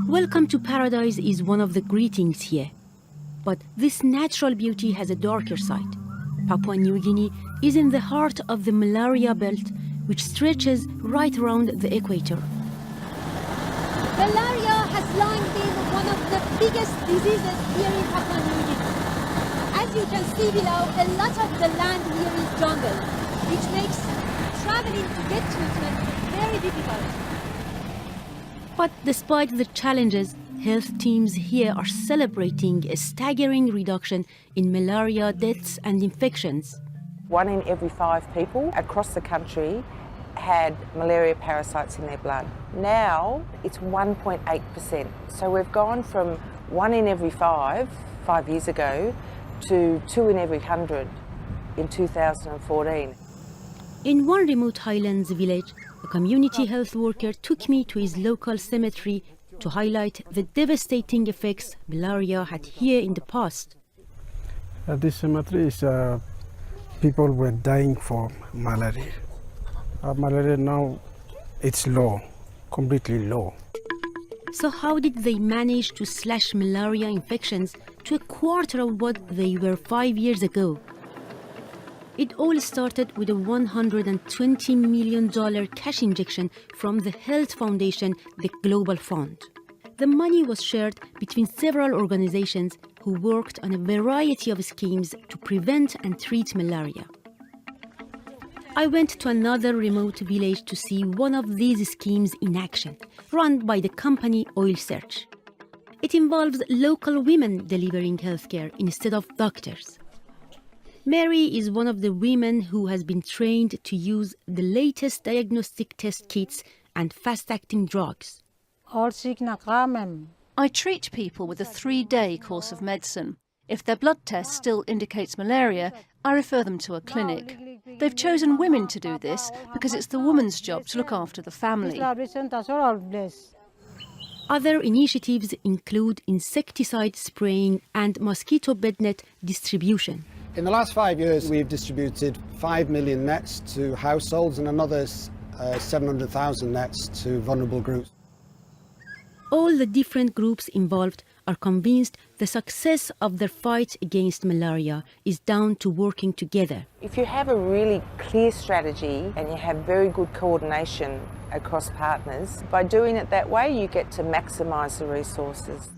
Welcome to paradise is one of the greetings here. But this natural beauty has a darker side. Papua New Guinea is in the heart of the malaria belt, which stretches right around the equator. Malaria has long been one of the biggest diseases here in Papua New Guinea. As you can see below, a lot of the land here is jungle, which makes traveling to get treatment very difficult. But despite the challenges, health teams here are celebrating a staggering reduction in malaria deaths and infections. 1 in every 5 people across the country had malaria parasites in their blood. Now it's 1.8%. So we've gone from 1 in every 5 years ago, to 2 in every 100 in 2014. In one remote highlands village, a community health worker took me to his local cemetery to highlight the devastating effects malaria had here in the past. This cemetery is people were dying from malaria. Malaria now it's low, completely low. So how did they manage to slash malaria infections to a quarter of what they were 5 years ago? It all started with a $120 million cash injection from the health foundation, the Global Fund. The money was shared between several organizations who worked on a variety of schemes to prevent and treat malaria. I went to another remote village to see one of these schemes in action, run by the company Oil Search. It involves local women delivering healthcare instead of doctors. Mary is one of the women who has been trained to use the latest diagnostic test kits and fast-acting drugs. I treat people with a 3-day course of medicine. If their blood test still indicates malaria, I refer them to a clinic. They've chosen women to do this because it's the woman's job to look after the family. Other initiatives include insecticide spraying and mosquito bed net distribution. In the last 5 years, we've distributed 5 million nets to households and another 700,000 nets to vulnerable groups. All the different groups involved are convinced the success of their fight against malaria is down to working together. If you have a really clear strategy and you have very good coordination across partners, by doing it that way, you get to maximise the resources.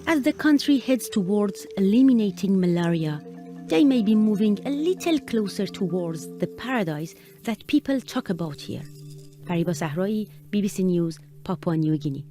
As the country heads towards eliminating malaria, they may be moving a little closer towards the paradise that people talk about here. Fariba Sahrai, BBC News, Papua New Guinea.